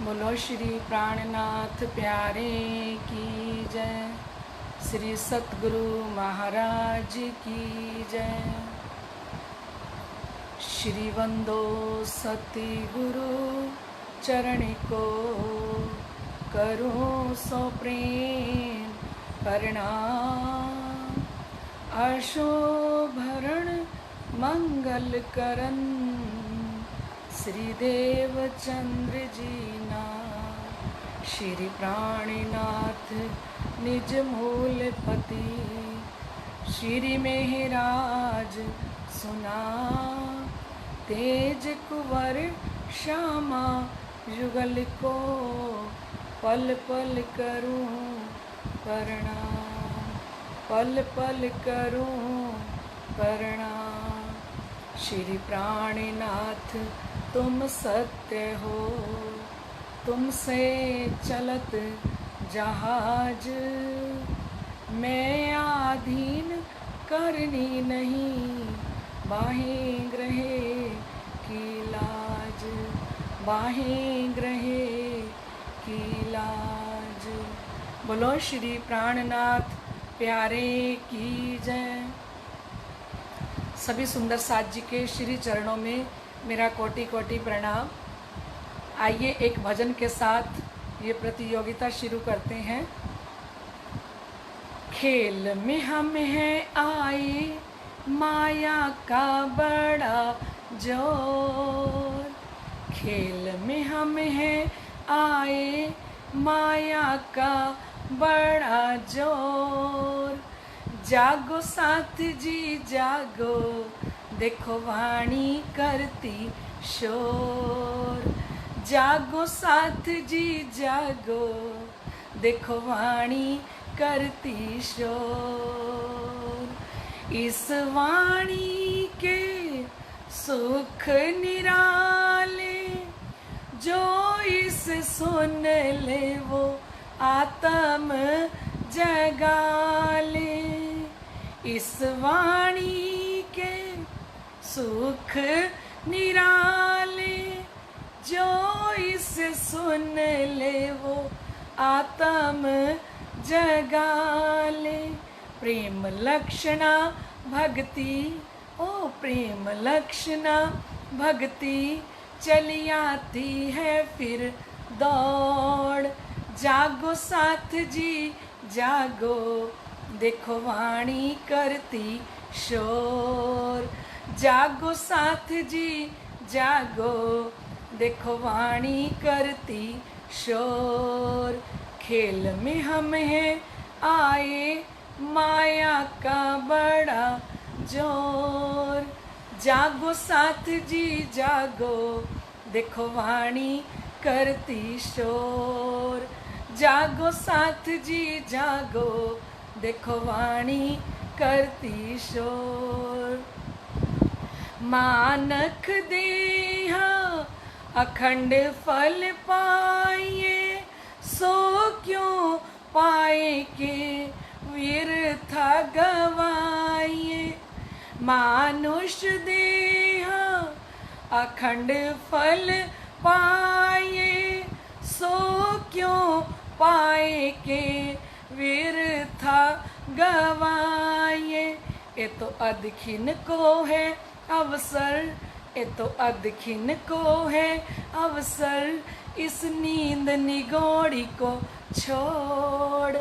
बोलो श्री प्राणनाथ प्यारे की जय। श्री सतगुरु महाराज की जय। श्री वंदो सती गुरु चरण को करूं सो प्रेम प्रणाम। अशोभरण मंगल करन श्री देवचंद्र जी ना। श्री प्राणनाथ निज मूल पति श्री मेहराज सुना। तेज कुंवर श्यामा युगल को पल पल करूं प्रणाम, पल पल करूं प्रणाम। श्री प्राणनाथ तुम सत्य हो, तुमसे चलत जहाज। मैं आधीन करनी नहीं, बाहें ग्रहे की लाज, बाहें ग्रहे की लाज। बोलो श्री प्राणनाथ प्यारे की जय। सभी सुंदर साथ जी के श्री चरणों में मेरा कोटि कोटि प्रणाम। आइए एक भजन के साथ ये प्रतियोगिता शुरू करते हैं। खेल में हम हैं आए माया का बड़ा जोर। खेल में हम हैं आए माया का बड़ा जोर। जागो साथ जी जागो, देखो वाणी करती शोर। जागो साथ जी जागो, देखो वाणी करती शोर। इस वाणी के सुख निराले, जो इस सुन ले वो आत्म जगा ले। इस वाणी के सुख निराले, जो इसे सुन ले वो आत्म जगा ले। प्रेम लक्षणा भक्ति, ओ प्रेम लक्षणा भक्ति, चली आती है फिर दौड़। जागो साथ जी जागो, देखो वाणी करती शोर। जागो साथ जी जागो, देखो वाणी करती शोर। खेल में हम हैं आए माया का बड़ा जोर। जागो साथ जी जागो, देखो वाणी करती शोर। जागो साथ जी जागो, देखो वाणी करती शोर। मानक देहा अखंड फल पाइए, सो क्यों पाए के व्यर्था गवाइए। मानुष देहा अखंड फल पाइए, सो क्यों पाए के व्यर्था गवाइए। ये तो अदखिन को है अवसर, ये तो अदखिन को है अवसर। इस नींद निगोड़ी को छोड़।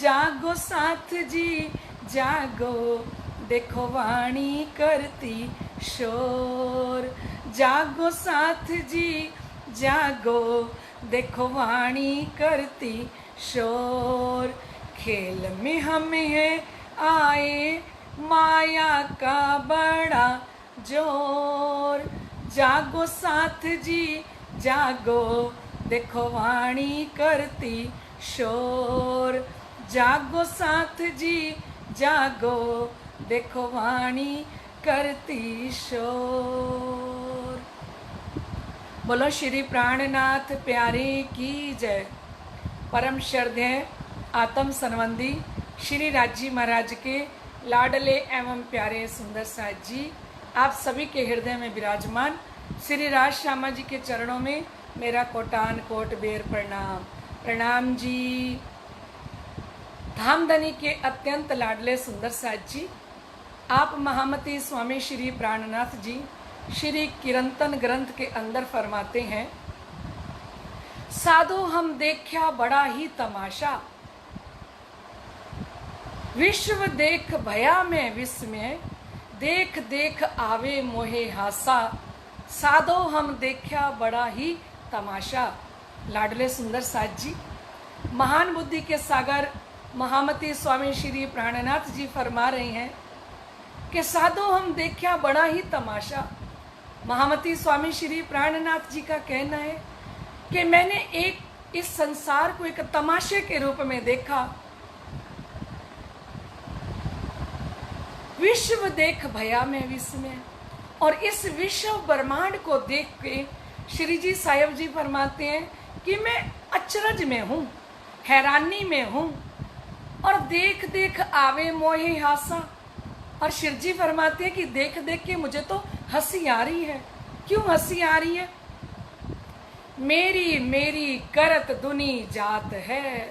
जागो साथ जी जागो, देखो वाणी करती शोर। जागो साथ जी जागो, देखो वाणी करती शोर। खेल में हम हैं आए माया का बड़ा जोर। जागो साथ जी जागो, देखो वाणी करती शोर। जागो साथ जी जागो, देखो वाणी करती शोर। बोलो श्री प्राणनाथ प्यारे की जय। परम श्रद्धेय आत्म संबंधी श्री राजी महाराज के लाडले एवं प्यारे सुंदर साथ जी आप सभी के हृदय में विराजमान श्री राज श्यामा जी के चरणों में मेरा कोटान कोट बेर प्रणाम। प्रणाम जी। धामधनी के अत्यंत लाडले सुंदर साथ जी, आप महामती स्वामी श्री प्राणनाथ जी श्री कीर्तन ग्रंथ के अंदर फरमाते हैं, साधो हम देखा बड़ा ही तमाशा, विश्व देख भया में विस्मय, देख देख आवे मोहे हासा, साधो हम देखा बड़ा ही तमाशा। लाडले सुंदर साथ जी, महान बुद्धि के सागर महामती स्वामी श्री प्राणनाथ जी फरमा रहे हैं कि साधो हम देखा बड़ा ही तमाशा। महामती स्वामी श्री प्राणनाथ जी का कहना है कि मैंने इस संसार को एक तमाशे के रूप में देखा। विश्व देख भया में विस्मय, और इस विश्व ब्रह्मांड को देख के श्री जी साहिब जी फरमाते हैं कि मैं अचरज में हूँ, हैरानी में हूँ, और देख देख आवे मोहे हासा। और शिव जी फरमाते हैं कि देख देख के मुझे तो हंसी आ रही है। क्यों हंसी आ रही है? मेरी मेरी करत दुनी जात है।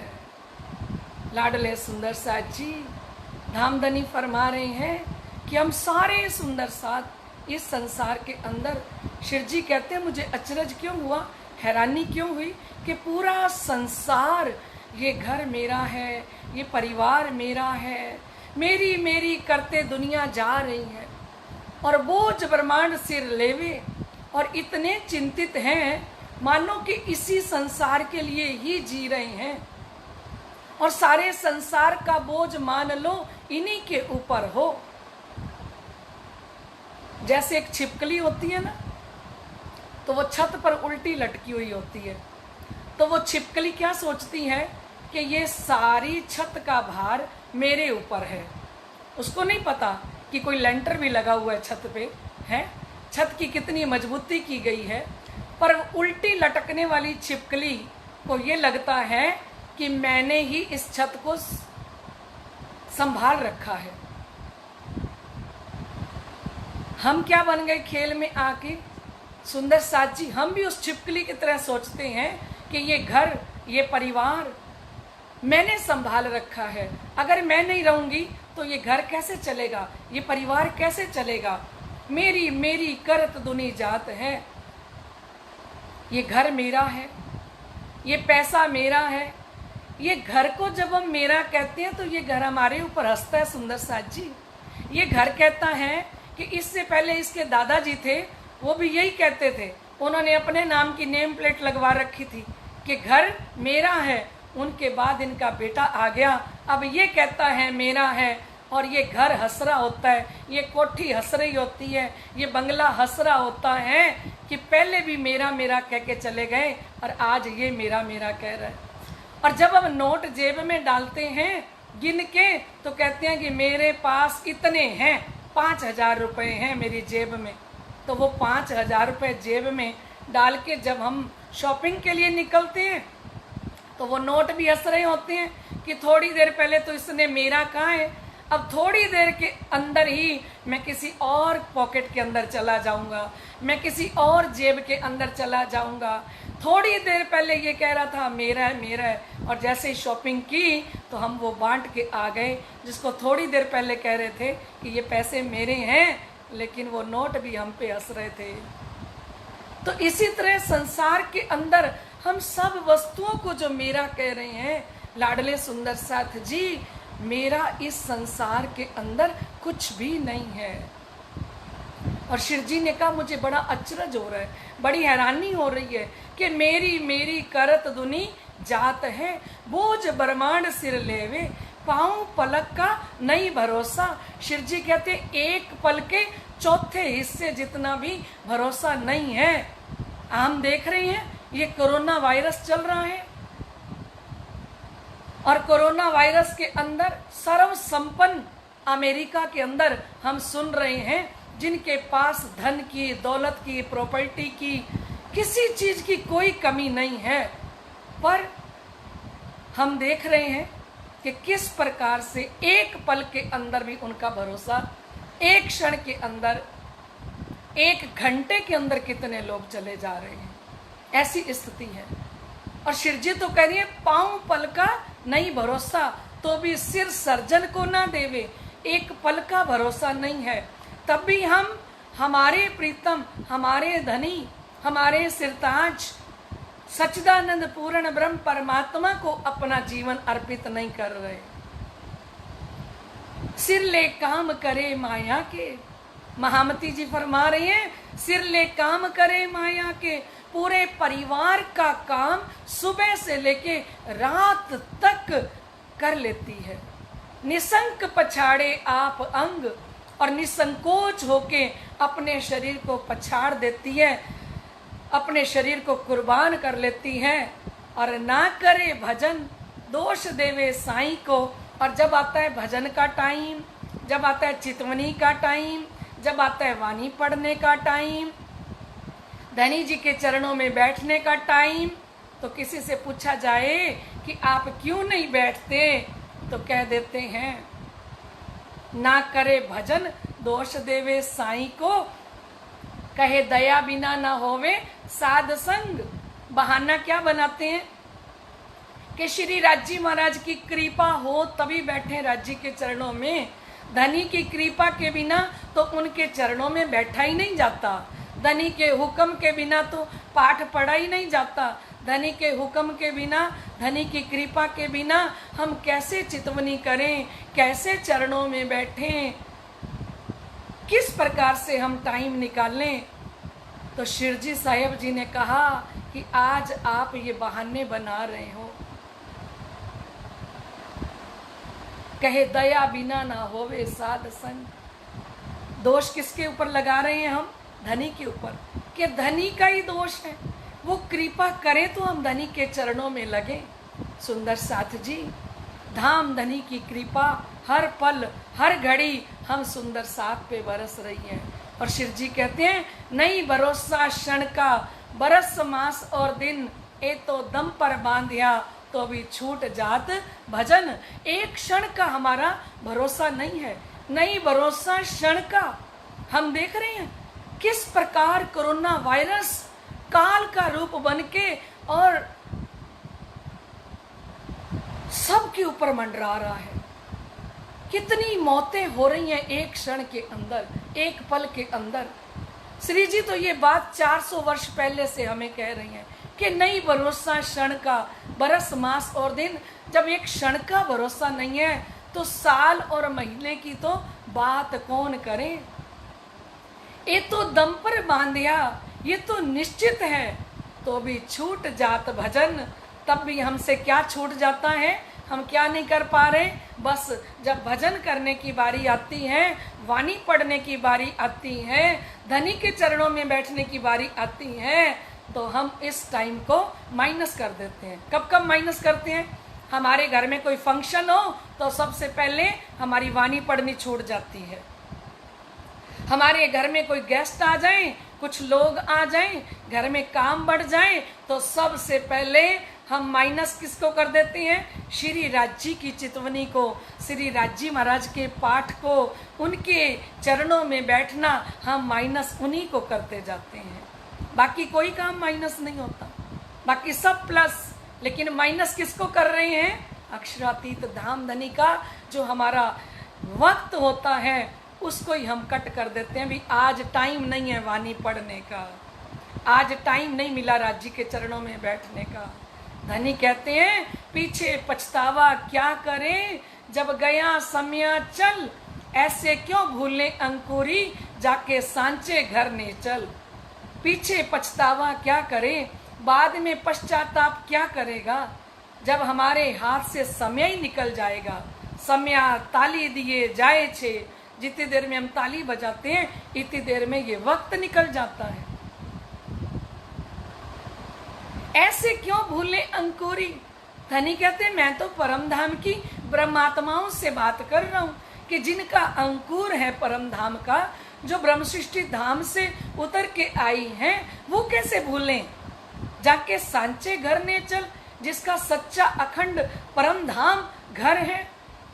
लाडले सुंदर साथ जी धामधनी फरमा रहे हैं कि हम सारे सुंदर साथ इस संसार के अंदर, शिव जी कहते हैं मुझे अचरज क्यों हुआ, हैरानी क्यों हुई कि पूरा संसार, ये घर मेरा है, ये परिवार मेरा है, मेरी मेरी करते दुनिया जा रही है, और बोझ ब्रह्मांड सिर लेवे, और इतने चिंतित हैं मानो कि इसी संसार के लिए ही जी रहे हैं, और सारे संसार का बोझ मान लो इन्हीं के ऊपर हो। जैसे एक छिपकली होती है ना, तो वो छत पर उल्टी लटकी हुई होती है, तो वो छिपकली क्या सोचती है कि ये सारी छत का भार मेरे ऊपर है। उसको नहीं पता कि कोई लेंटर भी लगा हुआ है छत पे, है छत की कितनी मजबूती की गई है, पर उल्टी लटकने वाली छिपकली को ये लगता है कि मैंने ही इस छत को संभाल रखा है। हम क्या बन गए खेल में आके? सुंदर साथ जी, हम भी उस छिपकली की तरह सोचते हैं कि ये घर, ये परिवार मैंने संभाल रखा है, अगर मैं नहीं रहूंगी तो ये घर कैसे चलेगा, ये परिवार कैसे चलेगा। मेरी मेरी करत दुनी जात है, ये घर मेरा है, ये पैसा मेरा है। ये घर को जब हम मेरा कहते हैं तो ये घर हमारे ऊपर हंसता है। सुंदर साथ जी, ये घर कहता है कि इससे पहले इसके दादाजी थे, वो भी यही कहते थे, उन्होंने अपने नाम की नेम प्लेट लगवा रखी थी कि घर मेरा है। उनके बाद इनका बेटा आ गया, अब ये कहता है मेरा है, और ये घर हंस रहा होता है, ये कोठी हंस रही होती है, ये बंगला हंस रहा होता है कि पहले भी मेरा मेरा कह के चले गए और आज ये मेरा मेरा कह रहा है। और जब हम नोट जेब में डालते हैं गिन के, तो कहते हैं कि मेरे पास इतने हैं, 5,000 रुपये हैं मेरी जेब में। तो वो 5,000 रुपये जेब में डाल के जब हम शॉपिंग के लिए निकलते हैं तो वो नोट भी हंस रहे होते हैं कि थोड़ी देर पहले तो इसने मेरा कहा है, अब थोड़ी देर के अंदर ही मैं किसी और पॉकेट के अंदर चला जाऊंगा, मैं किसी और जेब के अंदर चला जाऊंगा। थोड़ी देर पहले ये कह रहा था मेरा है मेरा है, और जैसे ही शॉपिंग की तो हम वो बांट के आ गए, जिसको थोड़ी देर पहले कह रहे थे कि ये पैसे मेरे हैं, लेकिन वो नोट भी हम पे हंस रहे थे। तो इसी तरह संसार के अंदर हम सब वस्तुओं को जो मेरा कह रहे हैं, लाडले सुंदर साथ जी, मेरा इस संसार के अंदर कुछ भी नहीं है। और शिव जी ने कहा मुझे बड़ा अचरज हो रहा है, बड़ी हैरानी हो रही है कि मेरी मेरी करत दुनी जात है, बोझ ब्रह्मांड सिर लेवे, पाऊं पलक का नहीं भरोसा। शिव जी कहते एक पल के चौथे हिस्से जितना भी भरोसा नहीं है। हम देख रहे हैं ये कोरोना वायरस चल रहा है, और कोरोना वायरस के अंदर सर्व संपन्न अमेरिका के अंदर हम सुन रहे हैं, जिनके पास धन की, दौलत की, प्रॉपर्टी की, किसी चीज की कोई कमी नहीं है, पर हम देख रहे हैं कि किस प्रकार से एक पल के अंदर भी उनका भरोसा, एक क्षण के अंदर 1 घंटे के अंदर कितने लोग चले जा रहे हैं, ऐसी स्थिति है। और शिव जी तो कह रही है पांव पल का नहीं भरोसा, तो भी सिर सर्जन को ना देवे, एक पल का भरोसा नहीं है। तब भी हम हमारे प्रीतम, हमारे धनी, हमारे सिरताज सच्चिदानंद पूर्ण ब्रह्म परमात्मा को अपना जीवन अर्पित नहीं कर रहे। सिर ले काम करे माया के, महामती जी फरमा रही हैं, सिर ले काम करे माया के, पूरे परिवार का काम सुबह से लेके रात तक कर लेती है। निसंक पछाड़े आप अंग, और निसंकोच होके अपने शरीर को पछाड़ देती है, अपने शरीर को कुर्बान कर लेती है। और ना करे भजन दोष देवे साईं को। और जब आता है भजन का टाइम, जब आता है चितवनी का टाइम, जब आता है वाणी पढ़ने का टाइम, धनी जी के चरणों में बैठने का टाइम, तो किसी से पूछा जाए कि आप क्यों नहीं बैठते, तो कह देते हैं ना करे भजन दोष देवे साईं को, कहे दया बिना ना होवे साध संग। बहाना क्या बनाते हैं कि श्री राजी महाराज की कृपा हो तभी बैठे राज्य के चरणों में। धनी की कृपा के बिना तो उनके चरणों में बैठा ही नहीं जाता, धनी के हुक्म के बिना तो पाठ पढ़ा ही नहीं जाता, धनी के हुक्म के बिना, धनी की कृपा के बिना हम कैसे चितवनी करें, कैसे चरणों में बैठें, किस प्रकार से हम टाइम निकालें। तो शिरजी साहिब जी ने कहा कि आज आप ये बहाने बना रहे हो, कहे दया बिना ना होवे साध संग। दोष किसके ऊपर लगा रहे हैं हम? धनी के ऊपर, कि धनी का ही दोष है, वो कृपा करे तो हम धनी के चरणों में लगे। सुंदर साथ जी, धाम धनी की कृपा हर पल हर घड़ी हम सुंदर साथ पे बरस रही है। और शिव जी कहते हैं नहीं भरोसा क्षण का, बरस मास और दिन, ए तो दम पर बांधिया तो भी छूट जात भजन। एक क्षण का हमारा भरोसा नहीं है, नहीं भरोसा क्षण का। हम देख रहे हैं किस प्रकार कोरोना वायरस काल का रूप बन के और सबके ऊपर मंडरा रहा है। कितनी मौतें हो रही हैं एक क्षण के अंदर, एक पल के अंदर। श्री जी तो ये बात 400 वर्ष पहले से हमें कह रही हैं कि नहीं भरोसा क्षण का, बरस मास और दिन। जब एक क्षण का भरोसा नहीं है तो साल और महीने की तो बात कौन करे। ये तो दम पर बांधिया, ये तो निश्चित है, तो भी छूट जात भजन। तब भी हमसे क्या छूट जाता है, हम क्या नहीं कर पा रहे। बस जब भजन करने की बारी आती है, वाणी पढ़ने की बारी आती है, धनी के चरणों में बैठने की बारी आती है, तो हम इस टाइम को माइनस कर देते हैं। कब कब माइनस करते हैं? हमारे घर में कोई फंक्शन हो तो सबसे पहले हमारी वाणी पढ़नी छूट जाती है। हमारे घर में कोई गेस्ट आ जाए, कुछ लोग आ जाएं, घर में काम बढ़ जाए, तो सबसे पहले हम माइनस किसको कर देते हैं? श्री राजी की चितवनी को, श्री राजी महाराज के पाठ को, उनके चरणों में बैठना हम माइनस उन्हीं को करते जाते हैं। बाकी कोई काम माइनस नहीं होता, बाकी सब प्लस। लेकिन माइनस किसको कर रहे हैं? अक्षरातीत धाम धनी का जो हमारा वक्त होता है उसको ही हम कट कर देते हैं। भी आज टाइम नहीं है वाणी पढ़ने का, आज टाइम नहीं मिला राज्य के चरणों में बैठने का। धनी कहते हैं पीछे पछतावा क्या करे, जब गया समय चल, ऐसे क्यों भूले अंकुरी, जाके सांचे घर ने चल। पीछे पछतावा क्या करे, बाद में पश्चाताप क्या करेगा, जब हमारे हाथ से समय ही निकल जाएगा। समय ताली दिए जाए छे, जितनी देर में हम ताली बजाते हैं इतनी देर में ये वक्त निकल जाता है। ऐसे क्यों भूले अंकुरी। धनी कहते हैं मैं तो परम धाम की ब्रह्मात्माओं से बात कर रहा हूं कि जिनका अंकुर है परम धाम का, जो ब्रह्म सृष्टि धाम से उतर के आई हैं, वो कैसे भूलें। जाके सांचे घर ने चल, जिसका सच्चा अखंड परम धाम घर है।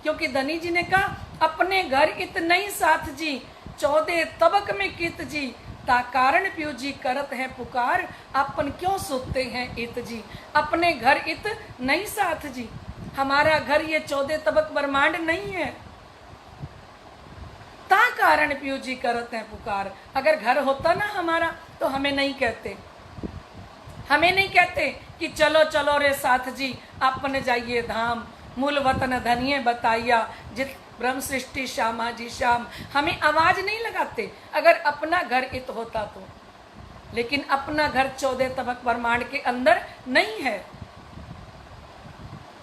क्योंकि धनी जी ने कहा अपने घर इतने ही साथ जी, 14 तबक में कित जी, ता कारण प्यू जी करत है पुकार, अपन क्यों सुनते हैं इत जी, अपने घर इत नहीं साथ जी। हमारा घर ये 14 तबक ब्रह्मांड नहीं है। ता कारण प्यू जी करत है पुकार, अगर घर होता ना हमारा तो हमें नहीं कहते, हमें नहीं कहते कि चलो चलो रे साथ जी अपन जाइए धाम, मूल वतन धनिये बताइया जित ब्रह्म सृष्टि श्यामा जी श्याम। हमें आवाज नहीं लगाते अगर अपना घर इत होता तो, लेकिन अपना घर 14 तबक ब्रह्मांड के अंदर नहीं है।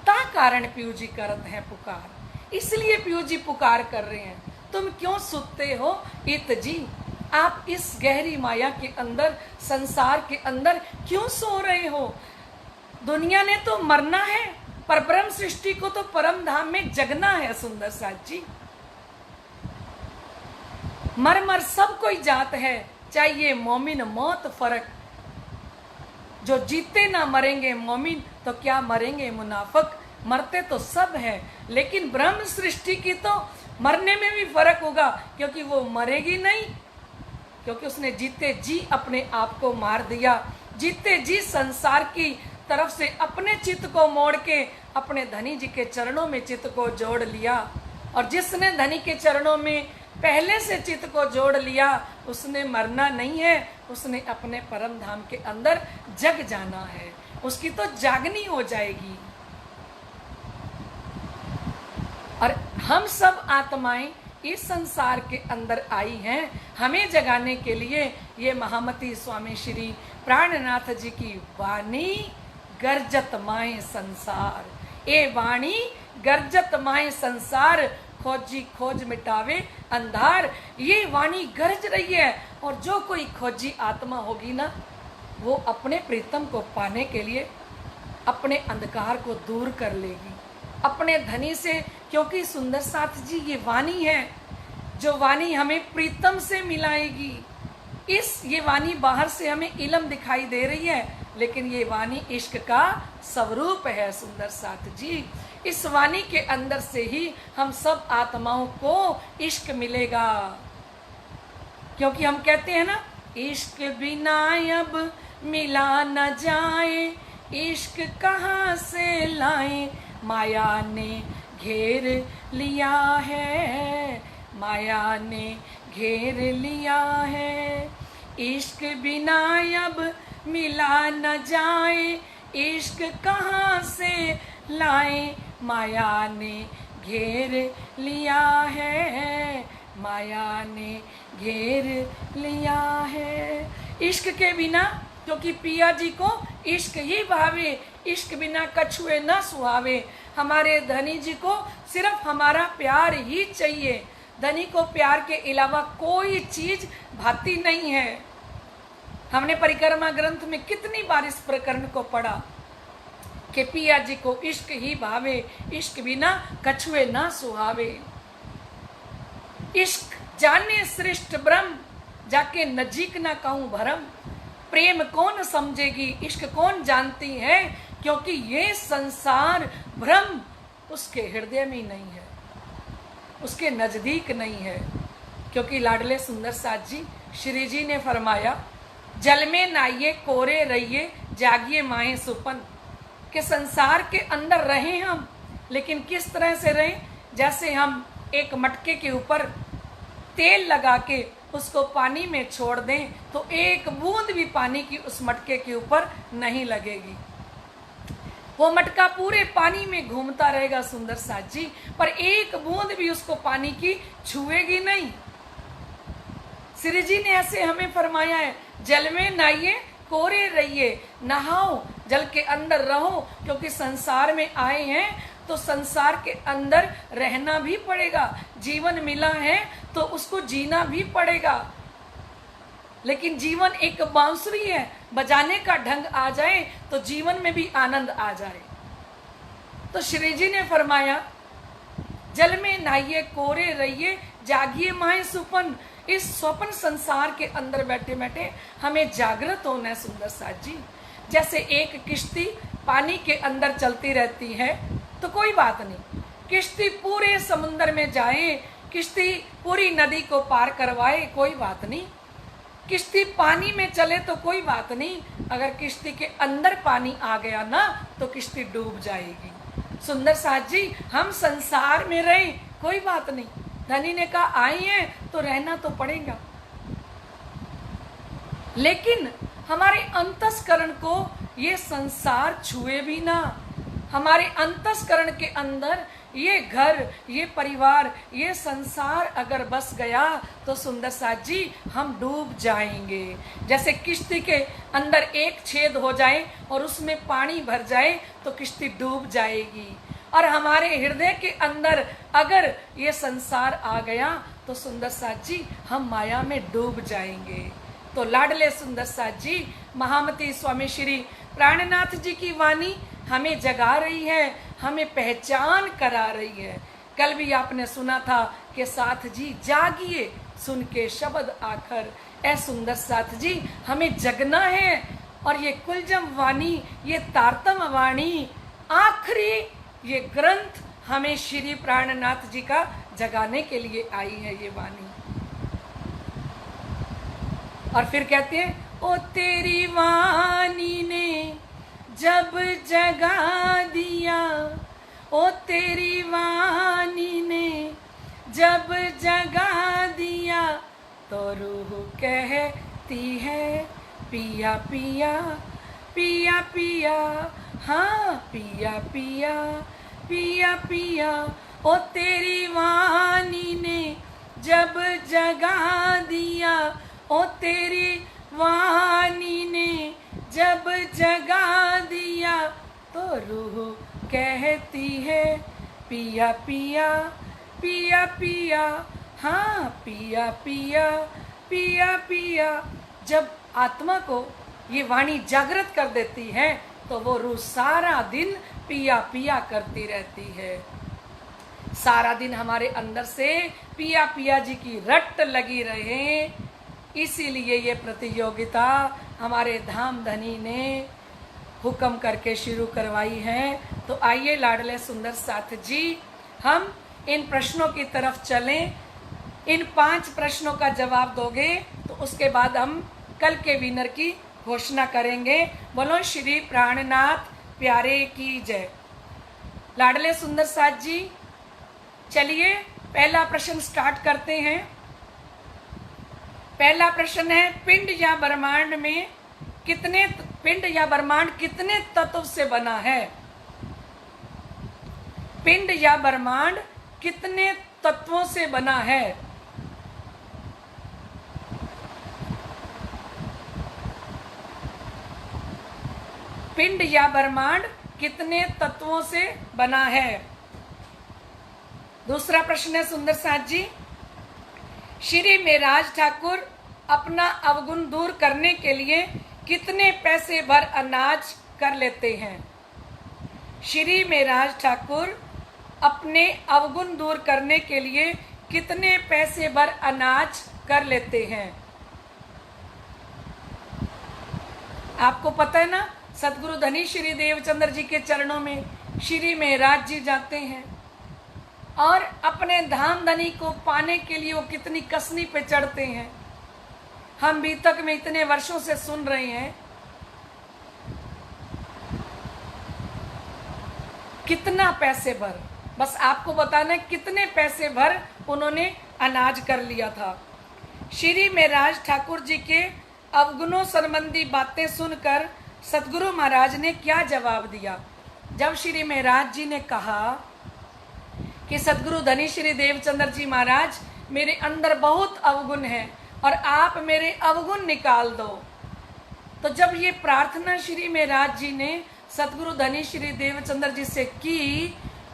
ता कारण प्यू जी करत है पुकार, इसलिए प्यू जी पुकार कर रहे हैं, तुम क्यों सुनते हो इत जी, आप इस गहरी माया के अंदर, संसार के अंदर क्यों सो रहे हो। दुनिया ने तो मरना है, पर ब्रह्म सृष्टि को तो परम धाम में जगना है सुंदर साथ जी। मर मर सब कोई जात है, चाहिए मोमिन मौत फर्क, जो जीते ना मरेंगे मोमिन तो क्या मरेंगे मुनाफिक। मरते तो सब है, लेकिन ब्रह्म सृष्टि की तो मरने में भी फर्क होगा, क्योंकि वो मरेगी नहीं, क्योंकि उसने जीते जी अपने आप को मार दिया, जीते जी संसार की तरफ से अपने चित्त को मोड़ के अपने धनी जी के चरणों में चित्त को जोड़ लिया। और जिसने धनी के चरणों में पहले से चित्त को जोड़ लिया, उसने मरना नहीं है, उसने अपने परम धाम के अंदर जग जाना है, उसकी तो जागनी हो जाएगी। और हम सब आत्माएं इस संसार के अंदर आई हैं, हमें जगाने के लिए। ये महामती स्वामी श्री प्राणनाथ जी की वाणी गर्जत माए संसार, ए वाणी गर्जत माए संसार, खोजी खोज मिटावे अंधार। ये वाणी गरज रही है, और जो कोई खोजी आत्मा होगी ना, वो अपने प्रीतम को पाने के लिए अपने अंधकार को दूर कर लेगी अपने धनी से। क्योंकि सुंदर साथ जी ये वाणी है, जो वाणी हमें प्रीतम से मिलाएगी। ये वाणी बाहर से हमें इलम दिखाई दे रही है, लेकिन ये वाणी इश्क का स्वरूप है सुंदर साथ जी। इस वाणी के अंदर से ही हम सब आत्माओं को इश्क मिलेगा, क्योंकि हम कहते हैं ना, इश्क बिना अब मिला न जाए, इश्क कहाँ से लाए, माया ने घेर लिया है, माया ने घेर लिया है। इश्क बिना अब मिला न जाए, इश्क कहाँ से लाए, माया ने घेर लिया है, माया ने घेर लिया है। इश्क के बिना, क्योंकि पिया जी को इश्क ही भावे, इश्क बिना कछुए न सुहावे। हमारे धनी जी को सिर्फ हमारा प्यार ही चाहिए, धनी को प्यार के अलावा कोई चीज भाती नहीं है। हमने परिक्रमा ग्रंथ में कितनी बार इस प्रकरण को पढ़ा कि पिया जी को इश्क ही भावे, इश्क बिना कछुए ना सुहावे। इश्क जाने श्रेष्ठ ब्रह्म, जाके नजीक ना कहूँ भरम। प्रेम कौन समझेगी, इश्क कौन जानती है, क्योंकि ये संसार ब्रह्म उसके हृदय में नहीं है, उसके नजदीक नहीं है। क्योंकि लाडले सुंदर साथ जी श्री जी ने फरमाया, जल में नाइये कोरे रहिए, जागिए माए सुपन। कि संसार के अंदर रहें हम, लेकिन किस तरह से रहें, जैसे हम एक मटके के ऊपर तेल लगा के उसको पानी में छोड़ दें तो एक बूंद भी पानी की उस मटके के ऊपर नहीं लगेगी। वो मटका पूरे पानी में घूमता रहेगा सुंदर साथ जी, पर एक बूंद भी उसको पानी की छुएगी नहीं। श्री जी ने ऐसे हमें फरमाया है, जल में नहाइए कोरे रहिए, नहाओ जल के अंदर रहो, क्योंकि संसार में आए हैं तो संसार के अंदर रहना भी पड़ेगा। जीवन मिला है तो उसको जीना भी पड़ेगा। लेकिन जीवन एक बांसुरी है, बजाने का ढंग आ जाए तो जीवन में भी आनंद आ जाए। तो श्री जी ने फरमाया, जल में नहाइए कोरे रहिए, जागिए माए सुपन। इस स्वप्न संसार के अंदर बैठे बैठे हमें जागृत होना है सुंदर साथ जी। जैसे एक किश्ती पानी के अंदर चलती रहती है तो कोई बात नहीं, किश्ती पूरे समुद्र में जाए, किश्ती पूरी नदी को पार करवाए, कोई बात नहीं। किश्ती पानी में चले तो कोई बात नहीं, अगर किश्ती के अंदर पानी आ गया ना तो किश्ती डूब जाएगी। सुंदर साथ जी, हम संसार में रहे कोई बात नहीं, धनी ने कहा आई हैं तो रहना तो पड़ेगा, लेकिन हमारे अंतस्करण को ये संसार छुए भी ना। हमारे अंतस्करण के अंदर ये घर, ये परिवार, ये संसार अगर बस गया तो सुंदर साथ जी हम डूब जाएंगे। जैसे किश्ती के अंदर एक छेद हो जाए और उसमें पानी भर जाए तो किश्ती डूब जाएगी, और हमारे हृदय के अंदर अगर ये संसार आ गया तो सुंदर साथ जी हम माया में डूब जाएंगे। तो लाडले सुंदर साथ जी, महामती स्वामी श्री प्राणनाथ जी की वाणी हमें जगा रही है, हमें पहचान करा रही है। कल भी आपने सुना था कि साथ जी जागिए सुन के शब्द आखर। ऐ सुंदर साथ जी, हमें जगना है, और ये कुलजम वाणी, ये तारतम वाणी, आखिरी ये ग्रंथ हमें श्री प्राणनाथ जी का जगाने के लिए आई है ये वाणी। और फिर कहते हैं, ओ तेरी वाणी ने जब जगा दिया, ओ तेरी वाणी ने जब जगा दिया, तो रूह कहती है पिया पिया पिया पिया, हाँ पिया पिया पिया पिया। ओ तेरी वाणी ने जब जगा दिया, ओ तेरी वाणी ने जब जगा दिया, तो रूह कहती है पिया पिया पिया पिया, हाँ पिया पिया पिया पिया। जब आत्मा को ये वाणी जागृत कर देती है तो वो रूह सारा दिन पिया पिया करती रहती है। सारा दिन हमारे अंदर से पिया पिया जी की रट लगी रहे, इसीलिए ये प्रतियोगिता हमारे धाम धनी ने हुक्म करके शुरू करवाई है। तो आइए लाडले सुंदर साथ जी, हम इन प्रश्नों की तरफ चलें। इन 5 प्रश्नों का जवाब दोगे तो उसके बाद हम कल के विनर की घोषणा करेंगे। बोलो श्री प्राणनाथ प्यारे की जय। लाडले सुंदर साथ जी, चलिए पहला प्रश्न स्टार्ट करते हैं। पहला प्रश्न है, पिंड या ब्रह्मांड में कितने पिंड या ब्रह्मांड कितने तत्व से बना है? पिंड या ब्रह्मांड कितने तत्वों से बना है? पिंड या ब्रह्मांड कितने तत्वों से बना है? दूसरा प्रश्न है सुंदर साथ जी, श्री मेराज ठाकुर अपना अवगुण दूर करने के लिए कितने पैसे भर अनाज कर लेते हैं? श्री मेराज ठाकुर अपने अवगुण दूर करने के लिए कितने पैसे भर अनाज कर लेते हैं? आपको पता है ना, सतगुरु धनी श्री देवचंद्र जी के चरणों में श्री मेहराज जी जाते हैं और अपने धाम धनी को पाने के लिए वो कितनी कसनी पे चढ़ते हैं। हम भी तक में इतने वर्षों से सुन रहे हैं, कितना पैसे भर, बस आपको बताना कितने पैसे भर उन्होंने अनाज कर लिया था। श्री मेहराज ठाकुर जी के अवगुणों संबंधी बातें सुनकर सतगुरु महाराज ने क्या जवाब दिया? जब श्री मेहराज जी ने कहा कि सतगुरु धनी श्री देवचंद्र जी महाराज, मेरे अंदर बहुत अवगुण है और आप मेरे अवगुण निकाल दो, तो जब ये प्रार्थना श्री मेहराज जी ने सतगुरु धनी श्री देवचंद्र जी से की,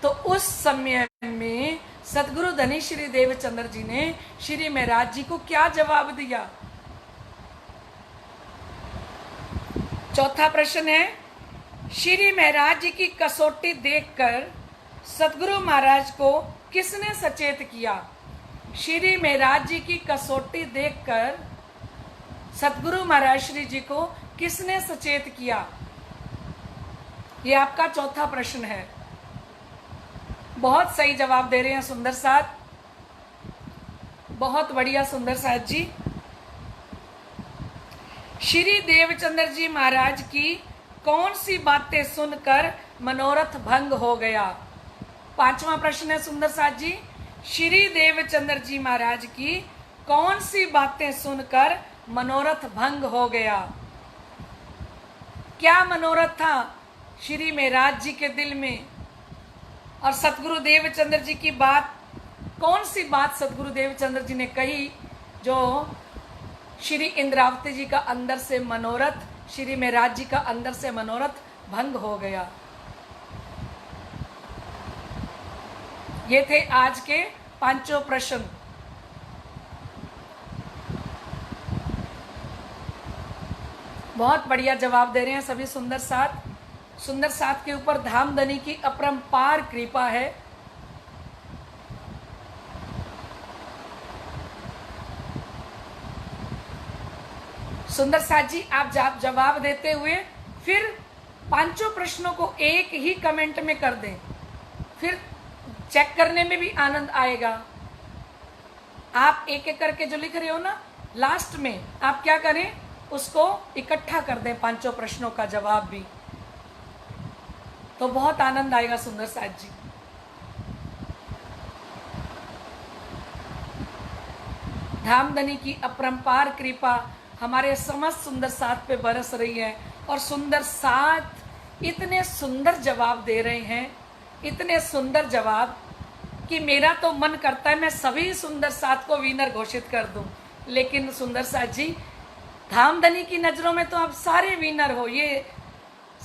तो उस समय में सतगुरु धनी श्री देवचंद्र जी ने श्री मेहराज जी को क्या जवाब दिया? चौथा प्रश्न है, श्री मेहराज जी की कसौटी देखकर सतगुरु महाराज को किसने सचेत किया? श्री मेहराज जी की कसौटी देखकर सतगुरु महाराज श्री जी को किसने सचेत किया? ये आपका चौथा प्रश्न है। बहुत सही जवाब दे रहे हैं सुंदर साथ, बहुत बढ़िया सुंदर साथ जी। श्री देवचंद्र जी महाराज की कौन सी बातें सुनकर मनोरथ भंग हो गया? पांचवा प्रश्न है सुंदर साथ जी, श्री देवचंद्र जी महाराज की कौन सी बातें सुनकर मनोरथ भंग हो गया? क्या मनोरथ था श्री महाराज जी के दिल में? और सतगुरु देवचंद्र जी की बात, कौन सी बात सतगुरु देवचंद्र जी ने कही जो श्री इंद्रावती जी का अंदर से मनोरथ, श्री महाराज जी का अंदर से मनोरथ भंग हो गया? ये थे आज के पांचों प्रश्न। बहुत बढ़िया जवाब दे रहे हैं सभी सुंदर साथ। सुंदर साथ के ऊपर धामधनी की अपरंपार कृपा है। सुंदर साथ जी आप जवाब देते हुए फिर पांचों प्रश्नों को एक ही कमेंट में कर दें, फिर चेक करने में भी आनंद आएगा। आप एक एक करके जो लिख रहे हो ना, लास्ट में आप क्या करें, उसको इकट्ठा कर दें पांचों प्रश्नों का जवाब भी, तो बहुत आनंद आएगा सुंदर साथ जी। धामधनी की अपरंपार कृपा हमारे समस्त सुंदर साथ पे बरस रही है और सुंदर साथ इतने सुंदर जवाब दे रहे हैं, इतने सुंदर जवाब कि मेरा तो मन करता है मैं सभी सुंदर साथ को विनर घोषित कर दूं। लेकिन सुंदर साथ जी, धामधनी की नजरों में तो आप सारे विनर हो, ये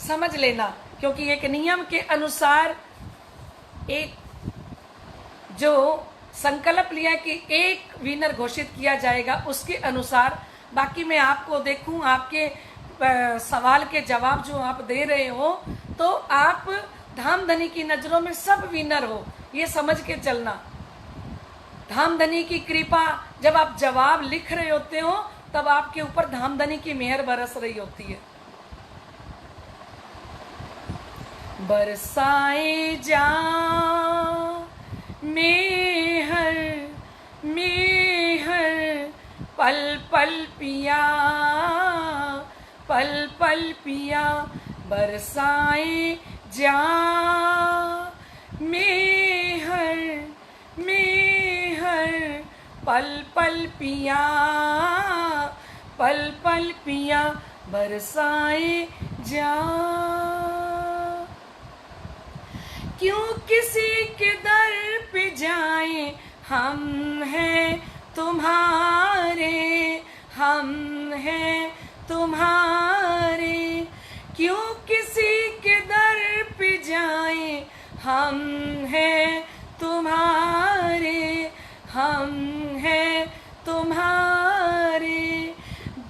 समझ लेना, क्योंकि एक नियम के अनुसार एक जो संकल्प लिया कि एक विनर घोषित किया जाएगा, उसके अनुसार बाकी मैं आपको देखूं, आपके सवाल के जवाब जो आप दे रहे हो, तो आप धामधनी की नजरों में सब विनर हो, ये समझ के चलना। धामधनी की कृपा, जब आप जवाब लिख रहे होते हो तब आपके ऊपर धामधनी की मेहर बरस रही होती है। बरसाए जा मेहर मेहर पल पल पिया, पल पल पिया, बरसाए जा मेहर मेहर पल पल पिया, पल पल पिया, बरसाए जा। क्यों किसी के दर पे जाएं, हम हैं तुम्हारे, हम हैं तुम्हारे। क्यों किसी के दर पे जाएं, हम हैं तुम्हारे, हम हैं तुम्हारे।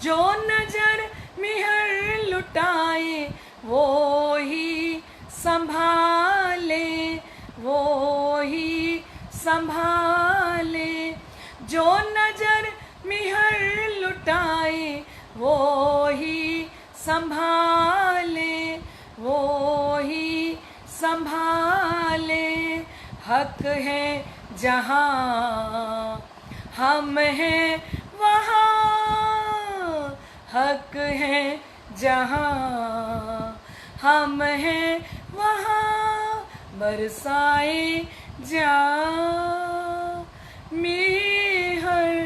जो नजर मेहर लुटाए वो ही संभाले, वो ही संभाले। जो नजर मेहर लुटाए वो ही संभाले, वो ही संभाले। हक है जहाँ हम हैं वहाँ, हक है जहाँ हम हैं वहाँ, बरसाए जा मेहर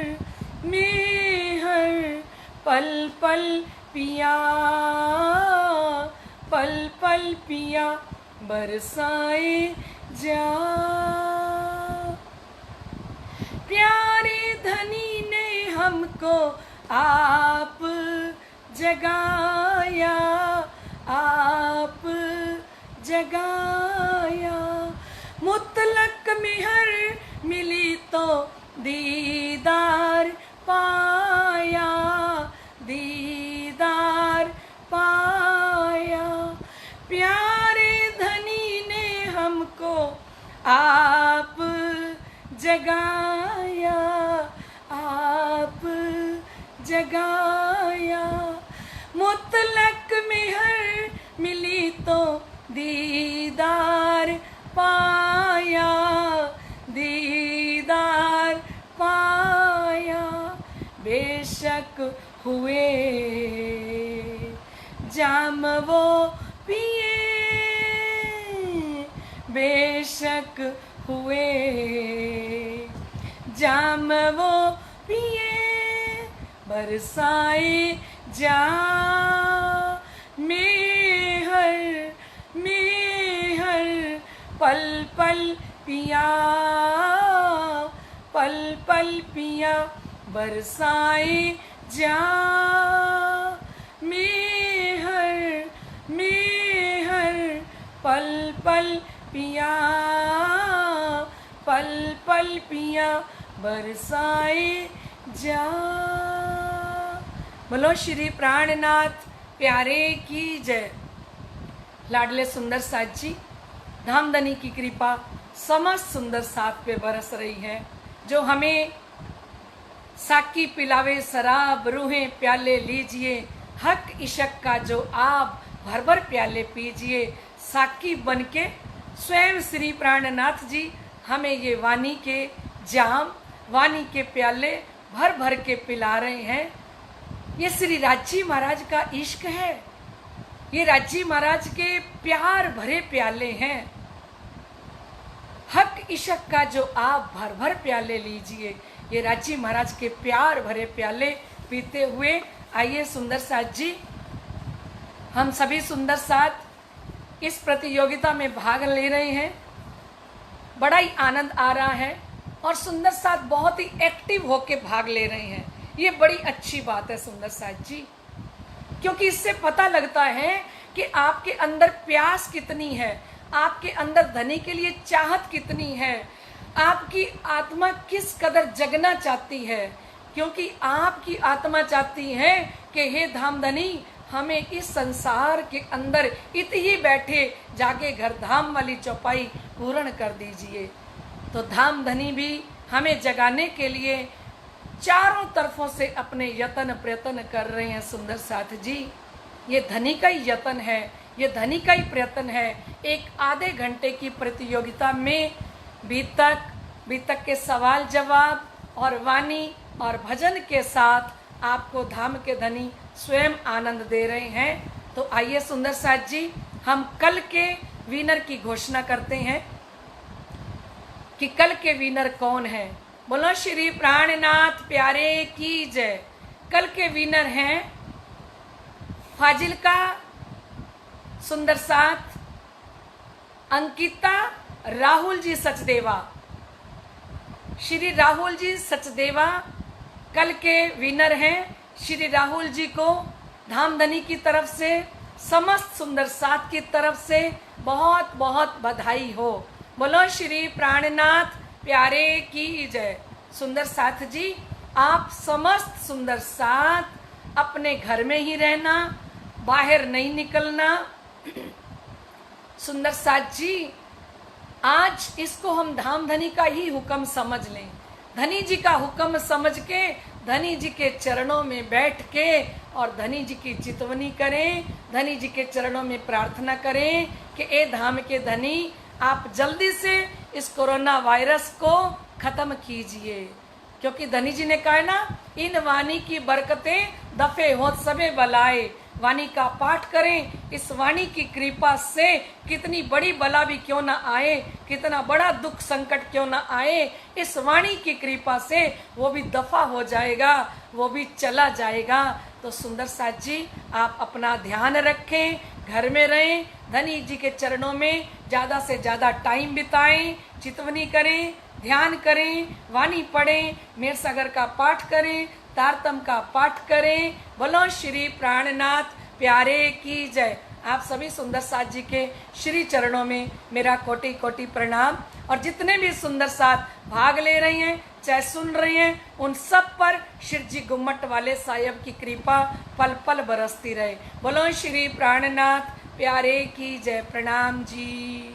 मेहर पल पल पिया, पल पल पिया, बरसाए जा। प्यारे धनी ने हमको आप जगाया, आप जगाया। मुतलक मेहर मिली तो दीदार पाया, दीदार पाया। प्यारे धनी ने हमको आप जगाया, आप जगाया। मुतलक मेहर मिली तो दीदार पाया, दीदार पाया। बेशक हुए इशक हुए, जाम वो पिए बरसाए जा, मेहर पल पल पिया, पल पल पिया बरसाए जा, मेहर पल पल पिया, पल पल पिया बरसाए जा। बोलो श्री प्राणनाथ प्यारे की जय। लाडले सुंदर साथ जी, धामधनी की कृपा समस्त सुंदर साथ पे बरस रही है, जो हमें साकी पिलावे शराब, रूहें प्याले लीजिए, हक इशक का जो आप भर भर प्याले पीजिए। साकी बनके स्वयं श्री प्राणनाथ जी हमें ये वाणी के जाम, वाणी के प्याले भर भर के पिला रहे हैं। ये श्री राजी महाराज का इश्क है, ये राजी महाराज के प्यार भरे प्याले हैं। हक इशक का जो आप भर भर प्याले लीजिए, ये राजी महाराज के प्यार भरे प्याले पीते हुए आइए सुंदर साथ जी, हम सभी सुंदर साथ इस प्रतियोगिता में भाग ले रहे हैं। बड़ा ही आनंद आ रहा है और सुंदर साथ बहुत ही एक्टिव होके भाग ले रहे हैं। ये बड़ी अच्छी बात है सुंदर साथ जी, क्योंकि इससे पता लगता है कि आपके अंदर प्यास कितनी है, आपके अंदर धनी के लिए चाहत कितनी है, आपकी आत्मा किस कदर जगना चाहती है। क्योंकि आपकी आत्मा चाहती है कि हे धामधनी, हमें इस संसार के अंदर इत ही बैठे जाके घर धाम वाली चौपाई पूर्ण कर दीजिए। तो धामधनी भी हमें जगाने के लिए चारों तरफों से अपने यत्न प्रयत्न कर रहे हैं सुंदर साथ जी। ये धनी का ही यत्न है, ये धनी का ही प्रयत्न है। एक आधे घंटे की प्रतियोगिता में बीतक के सवाल जवाब और वाणी और भजन के साथ आपको धाम के धनी स्वयं आनंद दे रहे हैं। तो आइए सुंदर साथ जी, हम कल के विनर की घोषणा करते हैं कि कल के विनर कौन है। बोलो श्री प्राणनाथ प्यारे की जय। कल के विनर हैं फाजिल्का सुंदर साथ अंकिता राहुल जी सचदेवा। श्री राहुल जी सचदेवा कल के विनर हैं। श्री राहुल जी को धामधनी की तरफ से, समस्त सुंदर साथ की तरफ से बहुत बहुत बधाई हो। बोलो श्री प्राणनाथ प्यारे की जय। सुंदर साथ जी, आप समस्त सुंदर साथ अपने घर में ही रहना, बाहर नहीं निकलना। सुंदर साथ जी, आज इसको हम धामधनी का ही हुक्म समझ लें। धनी जी का हुक्म समझ के धनी जी के चरणों में बैठ के और धनी जी की चितवनी करें, धनी जी के चरणों में प्रार्थना करें कि ए धाम के धनी, आप जल्दी से इस कोरोना वायरस को खत्म कीजिए। क्योंकि धनी जी ने कहा ना, इन वाणी की बरकतें दफे हो सबे बलाए। वाणी का पाठ करें, इस वाणी की कृपा से कितनी बड़ी बला भी क्यों ना आए, कितना बड़ा दुख संकट क्यों ना आए, इस वाणी की कृपा से वो भी दफा हो जाएगा, वो भी चला जाएगा। तो सुंदर साथ जी, आप अपना ध्यान रखें, घर में रहें, धनी जी के चरणों में ज़्यादा से ज़्यादा टाइम बिताएं, चितवनी करें, ध्यान करें, वाणी पढ़ें, मेर सागर का पाठ करें, तारतम का पाठ करें। बोलो श्री प्राणनाथ प्यारे की जय। आप सभी सुंदर साथ जी के श्री चरणों में मेरा कोटि कोटि प्रणाम। और जितने भी सुंदर साथ भाग ले रहे हैं, चाहे सुन रहे हैं, उन सब पर शिरजी गुम्मट वाले साहिब की कृपा पल पल बरसती रहे। बोलो श्री प्राणनाथ प्यारे की जय। प्रणाम जी।